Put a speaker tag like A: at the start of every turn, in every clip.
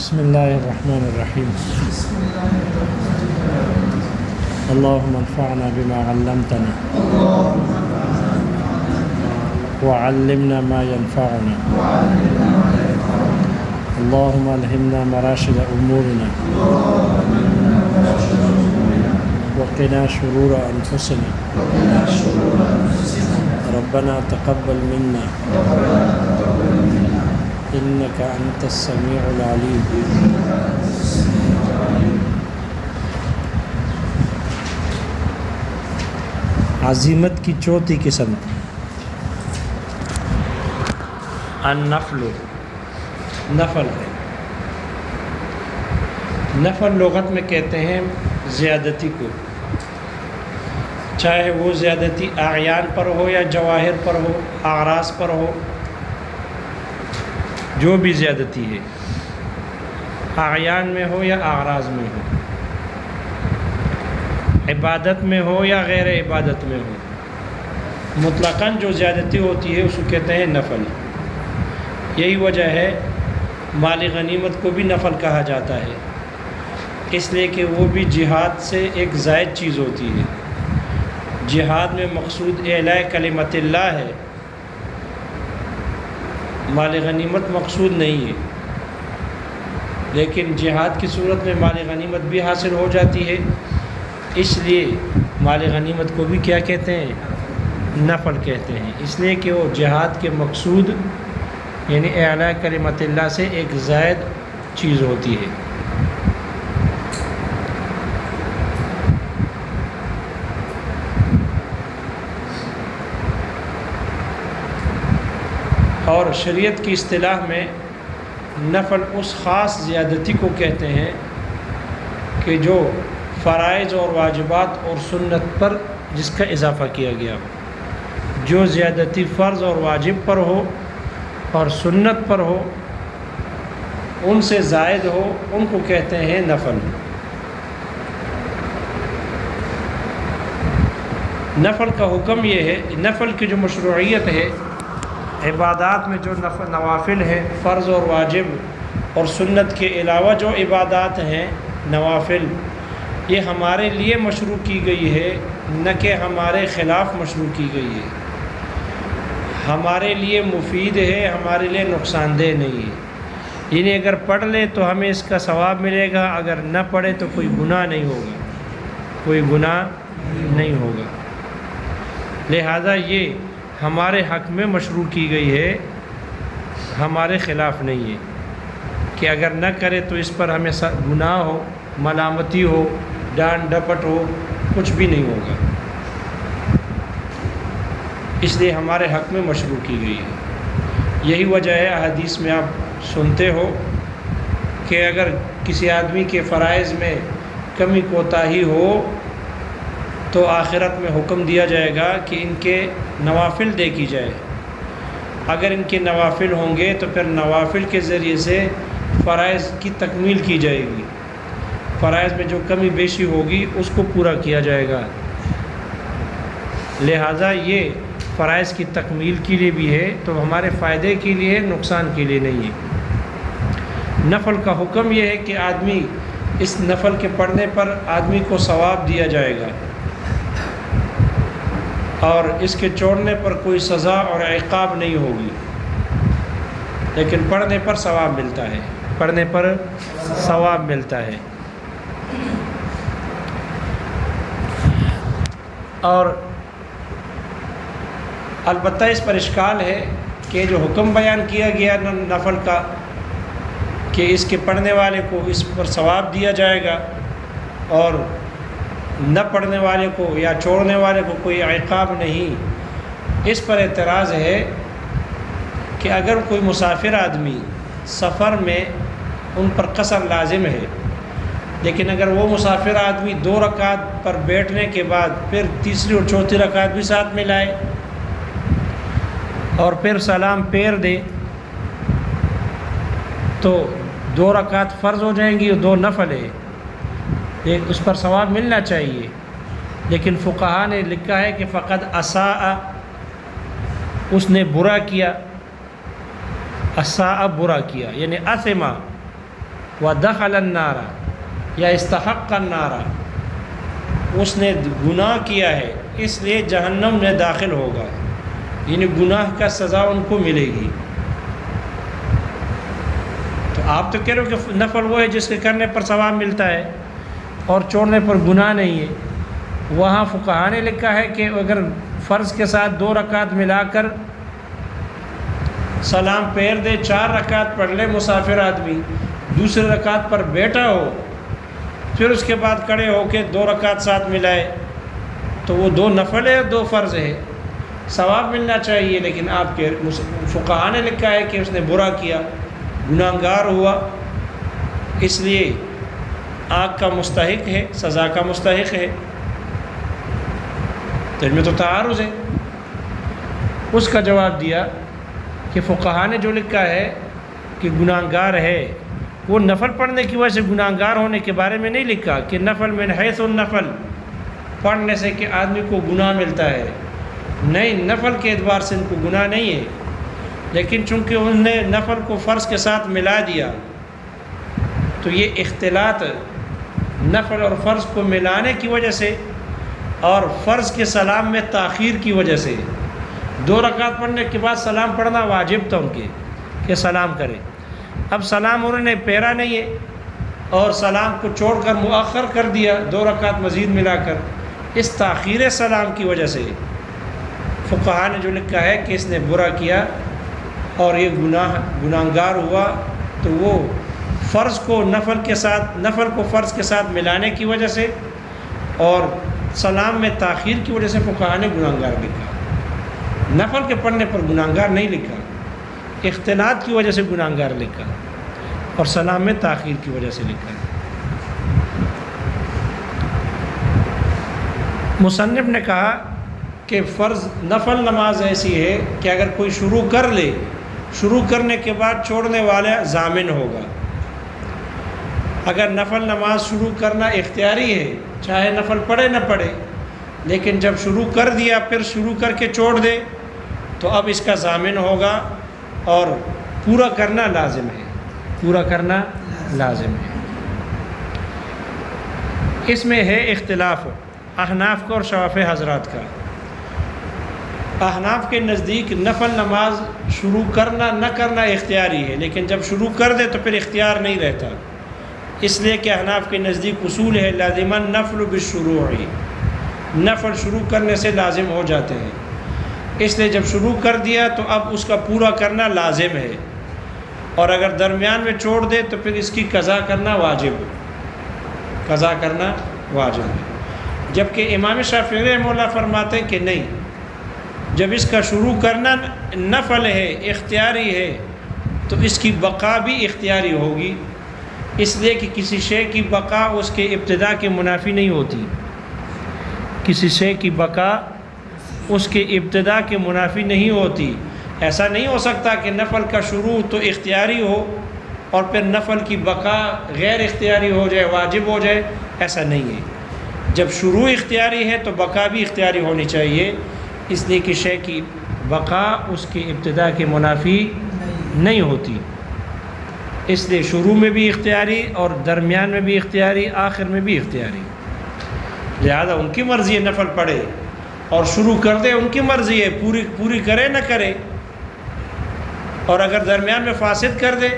A: بسم اللہ الرحمن الرحیم اللہم انفعنا بما علمتنا وعلمنا ما ينفعنا اللہم الہمنا مراشد امورنا وقنا شرور انفسنا ربنا تقبل منا انك انت السمیع العلیم۔ عزیمت کی چوتھی قسم النفل، نفل ہے۔ نفل لغت میں کہتے ہیں زیادتی کو، چاہے وہ زیادتی اعیان پر ہو یا جواہر پر ہو، اعراض پر ہو، جو بھی زیادتی ہے، اعیان میں ہو یا اعراض میں ہو، عبادت میں ہو یا غیر عبادت میں ہو، مطلقاً جو زیادتی ہوتی ہے اس کو کہتے ہیں نفل۔ یہی وجہ ہے مال غنیمت کو بھی نفل کہا جاتا ہے، اس لیے کہ وہ بھی جہاد سے ایک زائد چیز ہوتی ہے۔ جہاد میں مقصود اعلاء کلمت اللہ ہے، مال غنیمت مقصود نہیں ہے، لیکن جہاد کی صورت میں مال غنیمت بھی حاصل ہو جاتی ہے، اس لیے مال غنیمت کو بھی کیا کہتے ہیں؟ نفل کہتے ہیں، اس لیے کہ وہ جہاد کے مقصود یعنی اعلاء کلمت اللہ سے ایک زائد چیز ہوتی ہے۔ اور شریعت کی اصطلاح میں نفل اس خاص زیادتی کو کہتے ہیں کہ جو فرائض اور واجبات اور سنت پر جس کا اضافہ کیا گیا ہو، جو زیادتی فرض اور واجب پر ہو اور سنت پر ہو، ان سے زائد ہو، ان کو کہتے ہیں نفل۔ نفل کا حکم یہ ہے، نفل کی جو مشروعیت ہے، عبادات میں جو نوافل ہیں، فرض اور واجب اور سنت کے علاوہ جو عبادات ہیں نوافل، یہ ہمارے لیے مشروع کی گئی ہے، نہ کہ ہمارے خلاف مشروع کی گئی ہے۔ ہمارے لیے مفید ہے، ہمارے لیے نقصان دہ نہیں ہے۔ یعنی اگر پڑھ لے تو ہمیں اس کا ثواب ملے گا، اگر نہ پڑھے تو کوئی گناہ نہیں ہوگا، کوئی گناہ نہیں ہوگا۔ لہذا یہ ہمارے حق میں مشروع کی گئی ہے، ہمارے خلاف نہیں ہے کہ اگر نہ کرے تو اس پر ہمیں گناہ ہو، ملامتی ہو، ڈانٹ ڈپٹ ہو، کچھ بھی نہیں ہوگا، اس لیے ہمارے حق میں مشروع کی گئی ہے۔ یہی وجہ ہے حدیث میں آپ سنتے ہو کہ اگر کسی آدمی کے فرائض میں کمی کوتاہی ہو تو آخرت میں حکم دیا جائے گا کہ ان کے نوافل دیکھی جائے۔ اگر ان کے نوافل ہوں گے تو پھر نوافل کے ذریعے سے فرائض کی تکمیل کی جائے گی، فرائض میں جو کمی بیشی ہوگی اس کو پورا کیا جائے گا۔ لہٰذا یہ فرائض کی تکمیل کے لیے بھی ہے، تو ہمارے فائدے کے لیے، نقصان کے لیے نہیں ہے۔ نفل کا حکم یہ ہے کہ آدمی اس نفل کے پڑھنے پر آدمی کو ثواب دیا جائے گا، اور اس کے چھوڑنے پر کوئی سزا اور عقاب نہیں ہوگی، لیکن پڑھنے پر ثواب ملتا ہے، پڑھنے پر ثواب ملتا ہے۔ اور البتہ اس پر اشکال ہے کہ جو حکم بیان کیا گیا نفل کا کہ اس کے پڑھنے والے کو اس پر ثواب دیا جائے گا اور نہ پڑھنے والے کو یا چھوڑنے والے کو کوئی عقاب نہیں، اس پر اعتراض ہے کہ اگر کوئی مسافر آدمی سفر میں ان پر قصر لازم ہے، لیکن اگر وہ مسافر آدمی 2 رکعت پر بیٹھنے کے بعد پھر تیسری اور چوتھی رکعت بھی ساتھ میں لائے اور پھر سلام پھیر دے تو 2 رکعت فرض ہو جائیں گی اور 2 نفل ہے، اس پر ثواب ملنا چاہیے۔ لیکن فقہا نے لکھا ہے کہ فقط اساء، اس نے برا کیا، اساء برا کیا، یعنی اثما، ودخل النار یا استحق النار، اس نے گناہ کیا ہے اس لیے جہنم میں داخل ہوگا، یعنی گناہ کا سزا ان کو ملے گی۔ تو آپ تو کہہ رہے ہو کہ نفل وہ ہے جس کے کرنے پر ثواب ملتا ہے اور چھوڑنے پر گناہ نہیں ہے۔ وہاں فقہاء نے لکھا ہے کہ اگر فرض کے ساتھ 2 رکعت ملا کر سلام پھیر دے، 4 رکعت پڑھ لے مسافر آدمی، دوسری رکعت پر بیٹھا ہو، پھر اس کے بعد کھڑے ہو کے 2 رکعت ساتھ ملائے، تو وہ 2 نفل ہے اور 2 فرض ہے، ثواب ملنا چاہیے۔ لیکن آپ کے فقہاء نے لکھا ہے کہ اس نے برا کیا، گناہ گار ہوا، اس لیے آگ کا مستحق ہے، سزا کا مستحق ہے۔ تو ان میں تو تعارض ہے۔ اس کا جواب دیا کہ فقہاء نے جو لکھا ہے کہ گناہ گار ہے، وہ نفل پڑھنے کی وجہ سے گناہ گار ہونے کے بارے میں نہیں لکھا کہ نفل من حیث النفل، پڑھنے سے کہ آدمی کو گناہ ملتا ہے، نہیں، نفل کے اعتبار سے ان کو گناہ نہیں ہے، لیکن چونکہ انہوں نے نفل کو فرض کے ساتھ ملا دیا تو یہ اختلاط نفل اور فرض کو ملانے کی وجہ سے اور فرض کے سلام میں تاخیر کی وجہ سے، 2 رکعت پڑھنے کے بعد سلام پڑھنا واجب تھا ان کے کہ سلام کرے، اب سلام انہوں نے پھیرا نہیں ہے اور سلام کو چھوڑ کر مؤخر کر دیا 2 رکعت مزید ملا کر، اس تاخیر سلام کی وجہ سے فقہاء نے جو لکھا ہے کہ اس نے برا کیا اور یہ گناہگار ہوا، تو وہ فرض کو نفل کو فرض کے ساتھ ملانے کی وجہ سے اور سلام میں تاخیر کی وجہ سے فقہاء نے گناہگار لکھا، نفل کے پڑھنے پر گناہگار نہیں لکھا، اختلاط کی وجہ سے گناہگار لکھا اور سلام میں تاخیر کی وجہ سے لکھا۔ مصنف نے کہا کہ نفل نماز ایسی ہے کہ اگر کوئی شروع کر لے، شروع کرنے کے بعد چھوڑنے والا ضامن ہوگا۔ اگر نفل نماز شروع کرنا اختیاری ہے، چاہے نفل پڑھے نہ پڑھے، لیکن جب شروع کر دیا پھر شروع کر کے چھوڑ دے تو اب اس کا ضامن ہوگا اور پورا کرنا لازم ہے، پورا کرنا لازم ہے۔ اس میں ہے اختلاف احناف کا اور شافعی حضرات کا۔ احناف کے نزدیک نفل نماز شروع کرنا نہ کرنا اختیاری ہے، لیکن جب شروع کر دے تو پھر اختیار نہیں رہتا، اس لیے کہ احناف کے نزدیک اصول ہے لازم النفل بالشروع، نفل شروع کرنے سے لازم ہو جاتے ہیں، اس لیے جب شروع کر دیا تو اب اس کا پورا کرنا لازم ہے، اور اگر درمیان میں چھوڑ دے تو پھر اس کی قضا کرنا واجب ہے، قضا کرنا واجب ہے۔ جبکہ امام شافعی رحمہ اللہ فرماتے ہیں کہ نہیں، جب اس کا شروع کرنا نفل ہے، اختیاری ہے، تو اس کی بقا بھی اختیاری ہوگی، اس لیے کہ کسی شے کی بقا اس کے ابتدا کے منافی نہیں ہوتی، کسی شے کی بقا اس کے ابتدا کے منافی نہیں ہوتی۔ ایسا نہیں ہو سکتا کہ نفل کا شروع تو اختیاری ہو اور پھر نفل کی بقا غیر اختیاری ہو جائے، واجب ہو جائے، ایسا نہیں ہے۔ جب شروع اختیاری ہے تو بقا بھی اختیاری ہونی چاہیے، اس لیے کہ شے کی بقا اس کی ابتدا کے منافی نہیں ہوتی، اس لیے شروع میں بھی اختیاری اور درمیان میں بھی اختیاری، آخر میں بھی اختیاری۔ لہذا ان کی مرضی ہے نفل پڑھے اور شروع کر دے، ان کی مرضی ہے، پوری کرے نہ کرے، اور اگر درمیان میں فاسد کر دے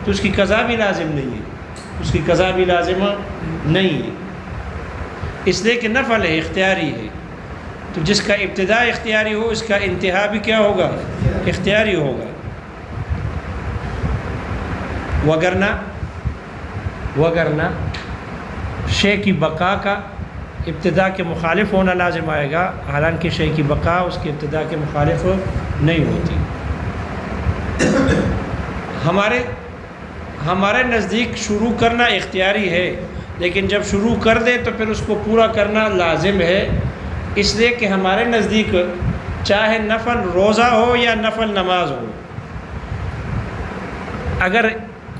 A: تو اس کی قضا بھی لازم نہیں ہے، اس کی قضا بھی لازم نہیں ہے، اس لیے کہ نفل ہے، اختیاری ہے، تو جس کا ابتدا اختیاری ہو اس کا انتہا بھی کیا ہوگا؟ اختیاری ہوگا۔ وگرنہ شے کی بقا کا ابتدا کے مخالف ہونا لازم آئے گا، حالانکہ شے کی بقا اس کے ابتدا کے مخالف نہیں ہوتی۔ ہمارے نزدیک شروع کرنا اختیاری ہے، لیکن جب شروع کر دے تو پھر اس کو پورا کرنا لازم ہے، اس لیے کہ ہمارے نزدیک چاہے نفل روزہ ہو یا نفل نماز ہو، اگر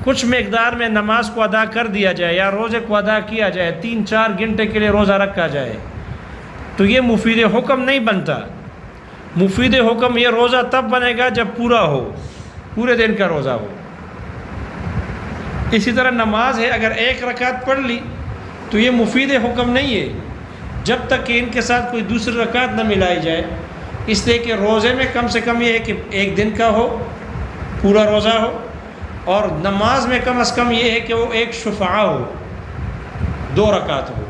A: کچھ مقدار میں نماز کو ادا کر دیا جائے یا روزے کو ادا کیا جائے، 3-4 گھنٹے کے لیے روزہ رکھا جائے، تو یہ مفید حکم نہیں بنتا۔ مفید حکم یہ روزہ تب بنے گا جب پورا ہو، پورے دن کا روزہ ہو۔ اسی طرح نماز ہے، اگر ایک رکعت پڑھ لی تو یہ مفید حکم نہیں ہے جب تک کہ ان کے ساتھ کوئی دوسری رکعت نہ ملائی جائے، اس لیے کہ روزے میں کم سے کم یہ ہے کہ ایک دن کا ہو، پورا روزہ ہو، اور نماز میں کم از کم یہ ہے کہ وہ ایک شفعہ ہو، 2 رکعت ہو۔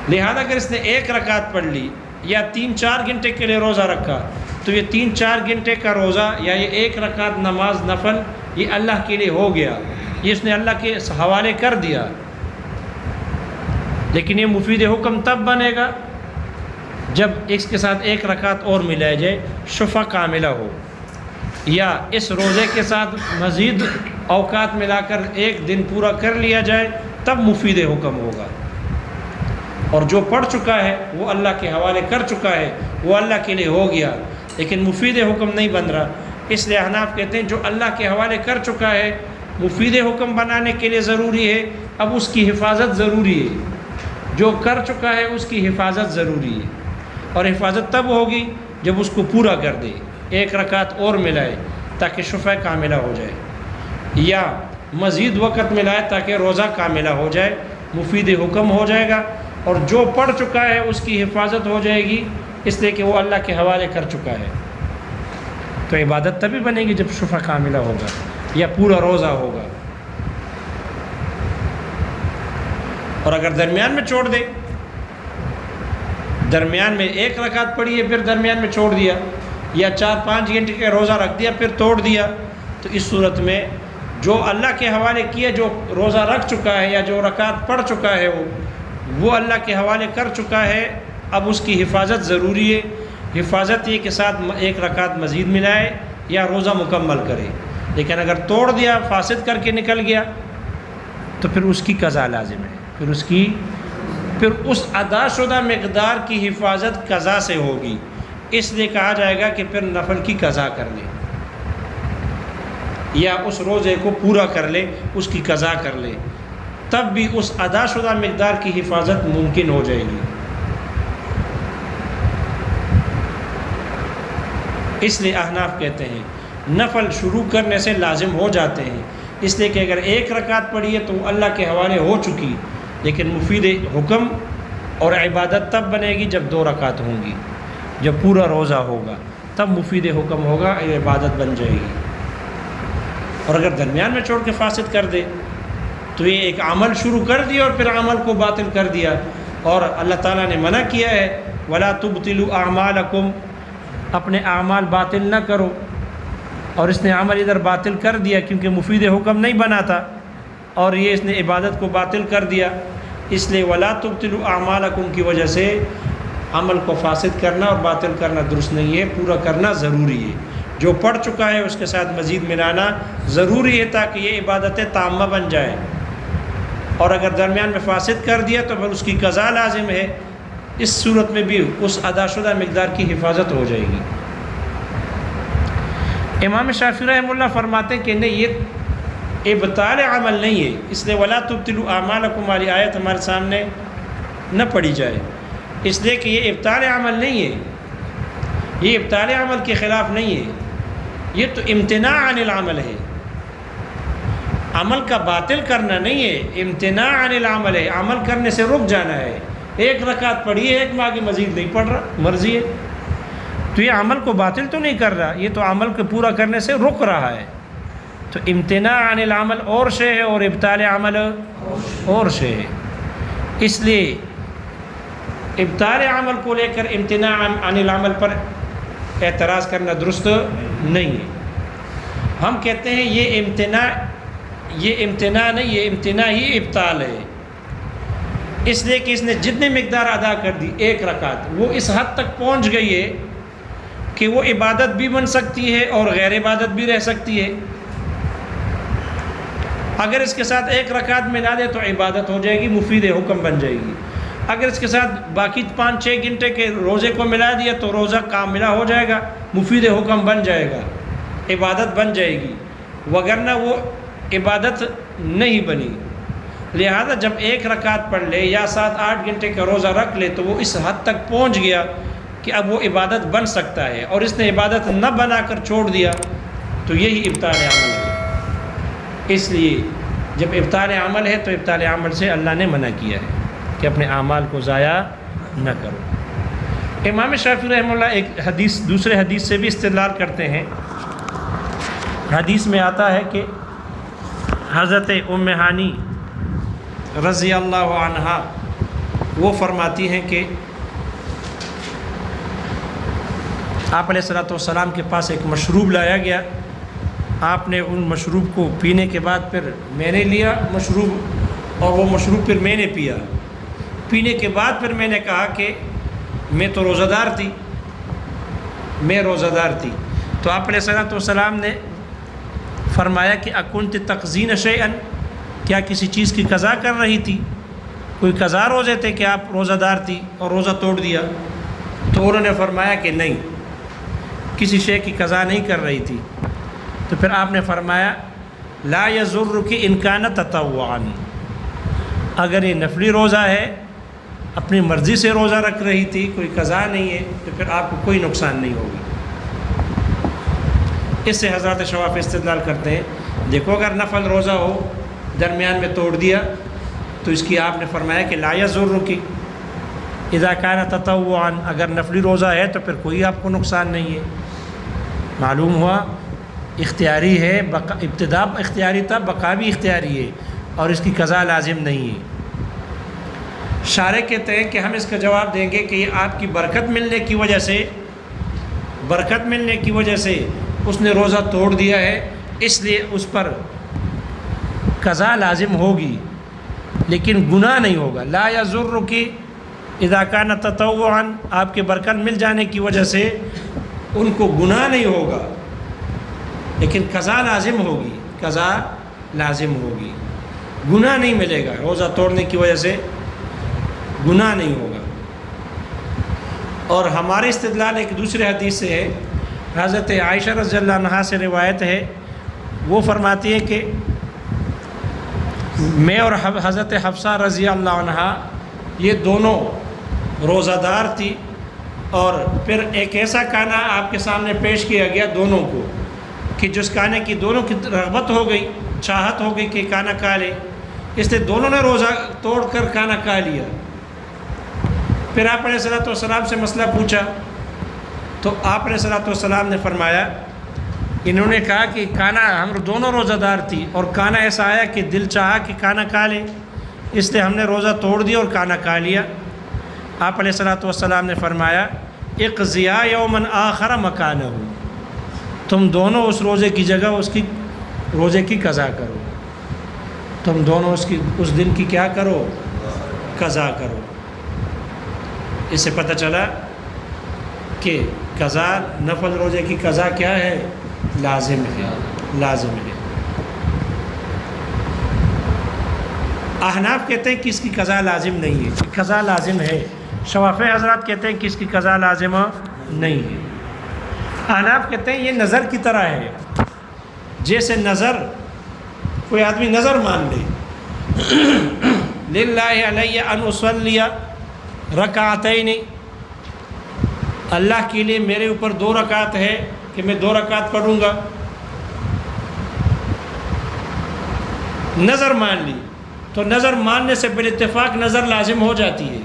A: لہذا اگر اس نے ایک رکعت پڑھ لی یا 3-4 گھنٹے کے لیے روزہ رکھا تو یہ 3-4 گھنٹے کا روزہ یا یہ ایک رکعت نماز نفل یہ اللہ کے لیے ہو گیا، یہ اس نے اللہ کے حوالے کر دیا۔ لیکن یہ مفید حکم تب بنے گا جب اس کے ساتھ ایک رکعت اور ملایا جائے، شفع کاملہ ہو، یا اس روزے کے ساتھ مزید اوقات ملا کر ایک دن پورا کر لیا جائے، تب مفید حکم ہوگا۔ اور جو پڑھ چکا ہے وہ اللہ کے حوالے کر چکا ہے، وہ اللہ کے لیے ہو گیا، لیکن مفید حکم نہیں بن رہا۔ اس لیے احناف کہتے ہیں جو اللہ کے حوالے کر چکا ہے مفید حکم بنانے کے لیے ضروری ہے، اب اس کی حفاظت ضروری ہے۔ جو کر چکا ہے اس کی حفاظت ضروری ہے، اور حفاظت تب ہوگی جب اس کو پورا کر دے، ایک رکعت اور ملائے تاکہ شفع کاملہ ہو جائے، یا مزید وقت ملائے تاکہ روزہ کاملہ ہو جائے، مفید حکم ہو جائے گا۔ اور جو پڑھ چکا ہے اس کی حفاظت ہو جائے گی، اس لیے کہ وہ اللہ کے حوالے کر چکا ہے۔ تو عبادت تبھی بنے گی جب شفع کاملہ ہوگا یا پورا روزہ ہوگا۔ اور اگر درمیان میں چھوڑ دے، درمیان میں ایک رکعت پڑھی ہے پھر درمیان میں چھوڑ دیا، یا 4-5 گھنٹے کا روزہ رکھ دیا پھر توڑ دیا، تو اس صورت میں جو اللہ کے حوالے کیا، جو روزہ رکھ چکا ہے یا جو رکعت پڑھ چکا ہے وہ اللہ کے حوالے کر چکا ہے، اب اس کی حفاظت ضروری ہے۔ حفاظت یہ کہ ساتھ ایک رکعت مزید ملائے یا روزہ مکمل کرے، لیکن اگر توڑ دیا، فاسد کر کے نکل گیا، تو پھر اس کی قضا لازم ہے، پھر اس ادا شدہ مقدار کی حفاظت قضا سے ہوگی، اس لیے کہا جائے گا کہ پھر نفل کی قضا کر لے، یا اس روزے کو پورا کر لے، اس کی قضا کر لے، تب بھی اس ادا شدہ مقدار کی حفاظت ممکن ہو جائے گی۔ اس لیے احناف کہتے ہیں نفل شروع کرنے سے لازم ہو جاتے ہیں، اس لیے کہ اگر ایک رکعت پڑھی ہے تو وہ اللہ کے حوالے ہو چکی، لیکن مفید حکم اور عبادت تب بنے گی جب 2 رکعت ہوں گی، جب پورا روزہ ہوگا، تب مفید حکم ہوگا، عبادت بن جائے گی۔ اور اگر درمیان میں چھوڑ کے فاسد کر دے تو یہ ایک عمل شروع کر دیا اور پھر عمل کو باطل کر دیا، اور اللہ تعالیٰ نے منع کیا ہے وَلَا تُبْطِلُوا أَعْمَالَكُمْ، اپنے اعمال باطل نہ کرو، اور اس نے عمل ادھر باطل کر دیا کیونکہ مفید حکم نہیں بنا تھا، اور یہ اس نے عبادت کو باطل کر دیا، اس لیے وَلَا تُبْطِلُوا أَعْمَالَكُمْ کی وجہ سے عمل کو فاسد کرنا اور باطل کرنا درست نہیں ہے، پورا کرنا ضروری ہے۔ جو پڑھ چکا ہے اس کے ساتھ مزید ملانا ضروری ہے تاکہ یہ عبادت تامہ بن جائے، اور اگر درمیان میں فاسد کر دیا تو پھر اس کی قضا لازم ہے، اس صورت میں بھی اس ادا شدہ مقدار کی حفاظت ہو جائے گی۔ امام شافعی رحمہ اللہ فرماتے ہیں کہ نہیں، یہ ابطال عمل نہیں ہے، اس لیے وَلَا تُبْطِلُوا أَعْمَالَكُمْ والی آیت ہمارے سامنے نہ پڑھی جائے، اس لیے کہ یہ ابطال عمل نہیں ہے، یہ ابطال عمل کے خلاف نہیں ہے، یہ تو امتناع عن العمل ہے، عمل کا باطل کرنا نہیں ہے، امتناع عن العمل ہے، عمل کرنے سے رک جانا ہے۔ ایک رکعت پڑھی ہے، ایک میں آگے مزید نہیں پڑھ رہا، مرضی ہے، تو یہ عمل کو باطل تو نہیں کر رہا، یہ تو عمل کو پورا کرنے سے رک رہا ہے۔ تو امتناع عن العمل اور شے ہے اور ابطال عمل اور شے ہے، اس لیے ابطال عمل کو لے کر امتناع عن العمل پر اعتراض کرنا درست نہیں ہے۔ ہم کہتے ہیں یہ امتناع نہیں، یہ امتناع ہی ابطال ہے، اس لیے کہ اس نے جتنی مقدار ادا کر دی ایک رکعت، وہ اس حد تک پہنچ گئی ہے کہ وہ عبادت بھی بن سکتی ہے اور غیر عبادت بھی رہ سکتی ہے۔ اگر اس کے ساتھ ایک رکعت ملا دے تو عبادت ہو جائے گی، مفید حکم بن جائے گی۔ اگر اس کے ساتھ باقی 5-6 گھنٹے کے روزے کو ملا دیا تو روزہ کاملہ ہو جائے گا، مفید حکم بن جائے گا، عبادت بن جائے گی، وگرنہ وہ عبادت نہیں بنی۔ لہذا جب ایک رکعت پڑھ لے یا 7-8 گھنٹے کا روزہ رکھ لے تو وہ اس حد تک پہنچ گیا کہ اب وہ عبادت بن سکتا ہے، اور اس نے عبادت نہ بنا کر چھوڑ دیا تو یہی ابطال عمل ہے۔ اس لیے جب ابطال عمل ہے تو ابطال عمل سے اللہ نے منع کیا ہے کہ اپنے اعمال کو ضائع نہ کرو۔ امام شافعی رحمہ اللہ ایک حدیث دوسرے حدیث سے بھی استدلال کرتے ہیں۔ حدیث میں آتا ہے کہ حضرت ام ہانی رضی اللہ عنہا وہ فرماتی ہیں کہ آپ علیہ الصلوۃ والسلام کے پاس ایک مشروب لایا گیا، آپ نے ان مشروب کو پینے کے بعد پھر میں نے لیا مشروب، اور وہ مشروب پھر میں نے پیا۔ پینے کے بعد پھر میں نے کہا کہ میں تو روزہ دار تھی، میں روزہ دار تھی۔ تو آپ علیہ الصلوۃ والسلام نے فرمایا کہ اکنت تقزین شیئا، کیا کسی چیز کی قضا کر رہی تھی؟ کوئی قضا روزے تھے کہ آپ روزہ دار تھی اور روزہ توڑ دیا؟ تو انہوں نے فرمایا کہ نہیں، کسی شے کی قضا نہیں کر رہی تھی۔ تو پھر آپ نے فرمایا لا یضرک ان کان تطوعا، اگر یہ نفلی روزہ ہے، اپنی مرضی سے روزہ رکھ رہی تھی، کوئی قضا نہیں ہے، تو پھر آپ کو کوئی نقصان نہیں ہوگی۔ اس سے حضرات شوافی استدلال کرتے ہیں، دیکھو اگر نفل روزہ ہو درمیان میں توڑ دیا تو اس کی آپ نے فرمایا کہ لا یضرک اذا کان تطوعا، اگر نفلی روزہ ہے تو پھر کوئی آپ کو نقصان نہیں ہے۔ معلوم ہوا اختیاری ہے، ابتدا اختیاری تھا، بقا بھی اختیاری ہے، اور اس کی قضا لازم نہیں ہے۔ شارح کہتے ہیں کہ ہم اس کا جواب دیں گے کہ یہ آپ کی برکت ملنے کی وجہ سے اس نے روزہ توڑ دیا ہے، اس لیے اس پر قضا لازم ہوگی لیکن گناہ نہیں ہوگا۔ لا یضرک اذا کان تطوعا، آپ کے برکت مل جانے کی وجہ سے ان کو گناہ نہیں ہوگا لیکن قضا لازم ہوگی، قضا لازم ہوگی، گناہ نہیں ملے گا، روزہ توڑنے کی وجہ سے گناہ نہیں ہوگا۔ اور ہمارے استدلال ایک دوسرے حدیث سے ہے، حضرت عائشہ رضی اللہ عنہا سے روایت ہے، وہ فرماتی ہے کہ میں اور حضرت حفصہ رضی اللہ عنہا یہ دونوں روزہ دار تھی، اور پھر ایک ایسا کھانا آپ کے سامنے پیش کیا گیا دونوں کو کہ جس کھانے کی دونوں کی رغبت ہو گئی، چاہت ہو گئی کہ کھانا کھا لے، اس لیے دونوں نے روزہ توڑ کر کھانا کھا لیا۔ پھر آپ علیہ الصلوۃ والسلام سے مسئلہ پوچھا تو آپ علیہ الصلوۃ والسلام نے فرمایا، انہوں نے کہا کہ کھانا ہم دونوں روزہ دار تھی اور کھانا ایسا آیا کہ دل چاہا کہ کھانا کھا لے، اس لیے ہم نے روزہ توڑ دیا اور کھانا کھا لیا۔ آپ علیہ الصلوۃ والسلام نے فرمایا اقضیا یوما آخر مکانہ، تم دونوں اس روزے کی جگہ اس کی روزے کی قضا کرو، تم دونوں اس دن کی کیا کرو؟ قضا کرو۔ اس سے پتہ چلا کہ قضا، نفل روزے کی قضا کیا ہے؟ لازم ہے، لازم ہے۔ احناف کہتے ہیں کہ اس کی قضا لازم نہیں ہے، قضا لازم ہے۔ شوافی حضرات کہتے ہیں کہ اس کی قضا لازم نہیں ہے۔ احناف کہتے ہیں یہ نظر کی طرح ہے، جیسے نظر کوئی آدمی نظر مان لے للہ علی ان اصلی رکعتین، اللہ کے لیے میرے اوپر 2 رکعت ہے کہ میں 2 رکعت پڑھوں گا، نظر مان لی تو نظر ماننے سے بالاتفاق نظر لازم ہو جاتی ہے،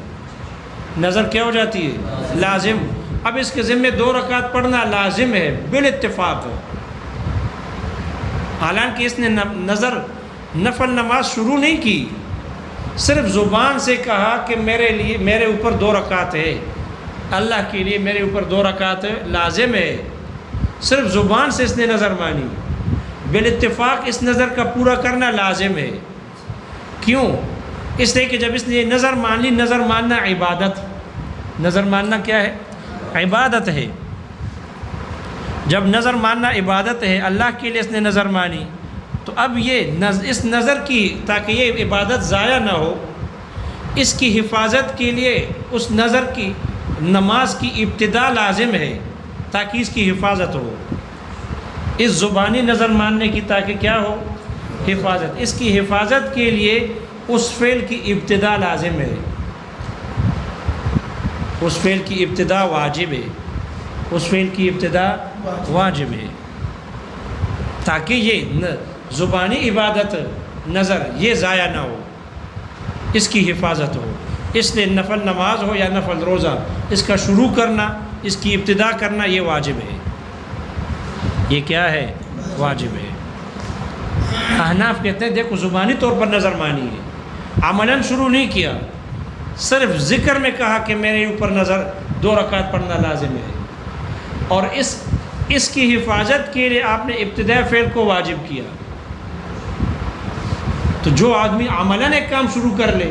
A: نظر کیا ہو جاتی ہے؟ لازم۔ اب اس کے ذمے 2 رکعت پڑھنا لازم ہے بالاتفاق، حالانکہ اس نے نظر نفل نماز شروع نہیں کی، صرف زبان سے کہا کہ میرے اوپر 2 رکعت ہے، اللہ کے لیے میرے اوپر 2 رکعت لازم ہے، صرف زبان سے اس نے نظر مانی، بالاتفاق اس نظر کا پورا کرنا لازم ہے۔ کیوں؟ اس لیے کہ جب اس نے یہ نظر مان لی، نظر ماننا عبادت، نظر ماننا کیا ہے؟ عبادت ہے۔ جب نظر ماننا عبادت ہے، اللہ کے لیے اس نے نظر مانی، تو اب یہ اس نظر کی، تاکہ یہ عبادت ضائع نہ ہو، اس کی حفاظت کے لیے اس نظر کی نماز کی ابتدا لازم ہے تاکہ اس کی حفاظت ہو، اس زبانی نظر ماننے کی تاکہ کیا ہو؟ حفاظت۔ اس کی حفاظت کے لیے اس فعل کی ابتدا لازم ہے، اس فعل کی ابتدا واجب ہے، اس فعل کی ابتدا واجب ہے، تاکہ یہ زبانی عبادت نظر یہ ضائع نہ ہو، اس کی حفاظت ہو. اس لیے نفل نماز ہو یا نفل روزہ، اس کا شروع کرنا، اس کی ابتدا کرنا یہ واجب ہے. یہ کیا ہے؟ واجب ہے. احناف کہتے ہیں دیکھو زبانی طور پر نظر مانی ہے، عملاً شروع نہیں کیا، صرف ذکر میں کہا کہ میرے اوپر نظر 2 رکعت پڑھنا لازم ہے، اور اس کی حفاظت کے لیے آپ نے ابتدائی فعل کو واجب کیا. تو جو آدمی عملاً ایک کام شروع کر لے،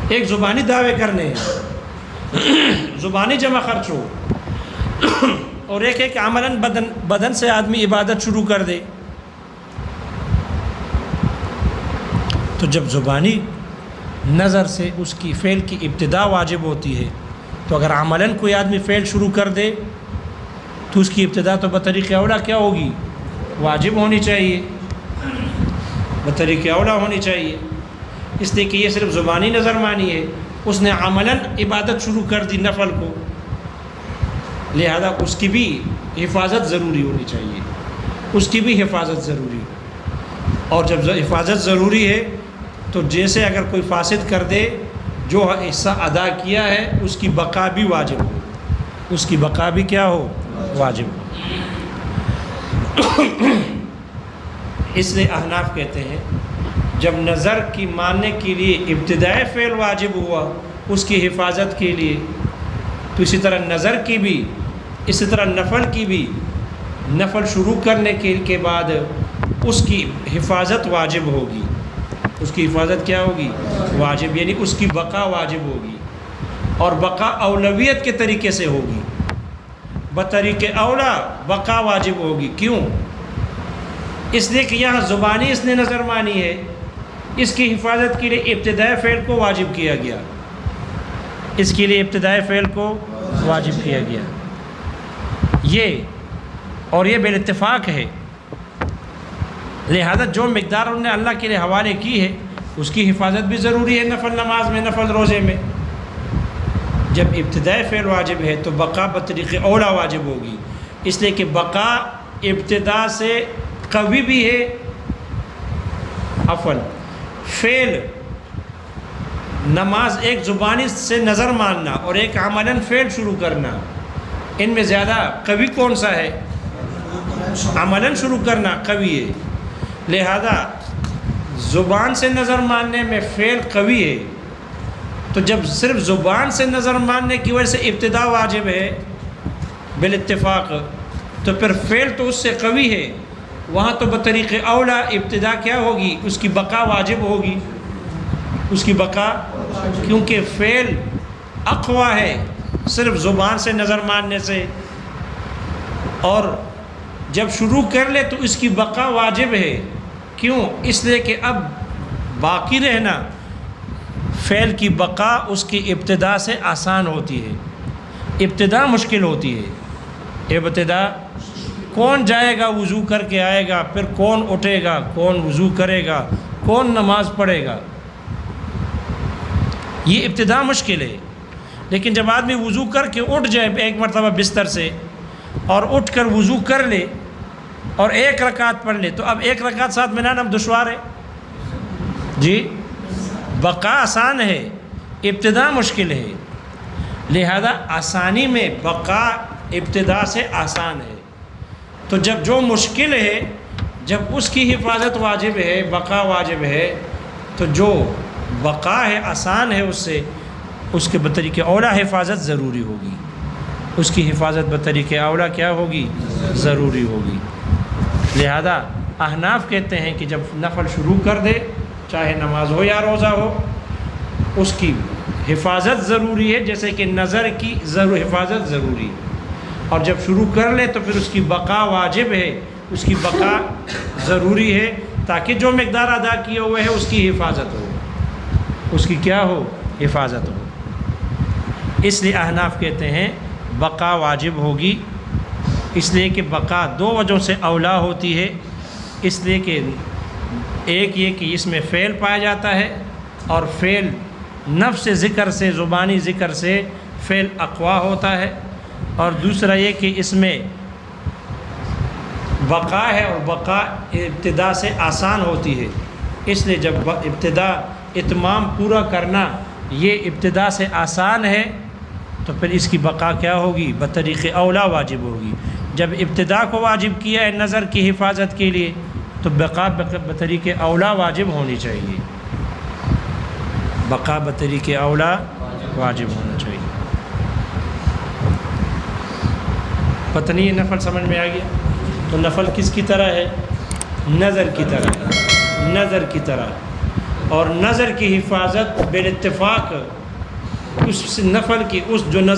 A: ایک زبانی دعوے کرنے ہیں، زبانی جمع خرچ ہو، اور ایک عملاً بدن سے آدمی عبادت شروع کر دے، تو جب زبانی نظر سے اس کی فعل کی ابتدا واجب ہوتی ہے، تو اگر عملاً کوئی آدمی فعل شروع کر دے تو اس کی ابتدا تو بطریق اولا کیا ہوگی؟ واجب ہونی چاہیے، بطریق اولا ہونی چاہیے. اس لیے کہ یہ صرف زبانی نظر مانی ہے، اس نے عملاً عبادت شروع کر دی نفل کو، لہذا اس کی بھی حفاظت ضروری ہونی چاہیے، اس کی بھی حفاظت ضروری ہو. اور جب حفاظت ضروری ہے تو جیسے اگر کوئی فاسد کر دے جو حصہ ادا کیا ہے، اس کی بقا بھی واجب ہو، اس کی بقا بھی کیا ہو؟ واجب ہو. اس لیے احناف کہتے ہیں جب نظر کی ماننے کے لیے ابتدائی فعل واجب ہوا اس کی حفاظت کے لیے، تو اسی طرح نظر کی بھی، اسی طرح نفل کی بھی، نفل شروع کرنے کے بعد اس کی حفاظت واجب ہوگی. اس کی حفاظت کیا ہوگی؟ واجب، یعنی اس کی بقا واجب ہوگی، اور بقا اولویت کے طریقے سے ہوگی. بطریق اولا بقا واجب ہوگی. کیوں؟ اس لیے کہ یہاں زبانی اس نے نظر مانی ہے، اس کی حفاظت کے لیے ابتدائی فعل کو واجب کیا گیا، اس کے لیے ابتدائی فعل کو واجب کیا گیا. یہ بالاتفاق ہے. لہذا جو مقدار انہوں نے اللہ کے لیے حوالے کی ہے اس کی حفاظت بھی ضروری ہے نفل نماز میں، نفل روزے میں. جب ابتدائی فعل واجب ہے تو بقا بطریق اولا واجب ہوگی، اس لیے کہ بقا ابتدا سے قوی بھی ہے. افل فعل نماز ایک زبانی سے نظر ماننا اور ایک عملاً فعل شروع کرنا، ان میں زیادہ قوی کون سا ہے؟ عملاً شروع کرنا قوی ہے. لہذا زبان سے نظر ماننے میں فعل قوی ہے، تو جب صرف زبان سے نظر ماننے کی وجہ سے ابتدا واجب ہے بالاتفاق، تو پھر فعل تو اس سے قوی ہے، وہاں تو بطریق اولا ابتدا کیا ہوگی؟ اس کی بقا واجب ہوگی، اس کی بقا، کیونکہ فعل اقویٰ ہے صرف زبان سے نظر ماننے سے، اور جب شروع کر لے تو اس کی بقا واجب ہے. کیوں؟ اس لیے کہ اب باقی رہنا، فعل کی بقا اس کی ابتدا سے آسان ہوتی ہے، ابتدا مشکل ہوتی ہے. ابتدا کون جائے گا وضو کر کے آئے گا، پھر کون اٹھے گا، کون وضو کرے گا، کون نماز پڑھے گا، یہ ابتدا مشکل ہے. لیکن جب آدمی وضو کر کے اٹھ جائے ایک مرتبہ بستر سے اور اٹھ کر وضو کر لے اور 1 رکعت پڑھ لے، تو اب 1 رکعت ساتھ ملانا اب دشوار ہے جی. بقا آسان ہے، ابتدا مشکل ہے، لہذا آسانی میں بقا ابتدا سے آسان ہے. تو جب جو مشکل ہے جب اس کی حفاظت واجب ہے، بقا واجب ہے، تو جو بقا ہے آسان ہے اس سے، اس کے بطریق اولا حفاظت ضروری ہوگی، اس کی حفاظت بطریق اولا کیا ہوگی؟ ضروری ہوگی. لہذا احناف کہتے ہیں کہ جب نفل شروع کر دے، چاہے نماز ہو یا روزہ ہو، اس کی حفاظت ضروری ہے، جیسے کہ نظر کی حفاظت ضروری ہے. اور جب شروع کر لے تو پھر اس کی بقا واجب ہے، اس کی بقا ضروری ہے، تاکہ جو مقدار ادا کیے ہوئے ہے اس کی حفاظت ہو، اس کی کیا ہو؟ حفاظت ہو. اس لیے احناف کہتے ہیں بقا واجب ہوگی، اس لیے کہ بقا 2 وجہوں سے اولا ہوتی ہے. اس لیے کہ ایک یہ کہ اس میں فعل پایا جاتا ہے، اور فعل نفس ذکر سے، زبانی ذکر سے فعل اقوا ہوتا ہے، اور دوسرا یہ کہ اس میں بقا ہے، اور بقا ابتدا سے آسان ہوتی ہے، اس لیے جب ابتدا اتمام پورا کرنا یہ ابتدا سے آسان ہے تو پھر اس کی بقا کیا ہوگی؟ بطریق اولا واجب ہوگی۔ جب ابتدا کو واجب کیا ہے نظر کی حفاظت کے لیے تو بقا بطریق اولا واجب ہونی چاہیے، بقا بطریق اولا واجب ہونا چاہیے۔ پتہ نہیں یہ نفل سمجھ میں آ گیا؟ تو نفل کس کی طرح ہے؟ نظر کی طرح، نظر کی طرح، اور نظر کی حفاظت بالاتفاق اس نفل کی، اس جو نظر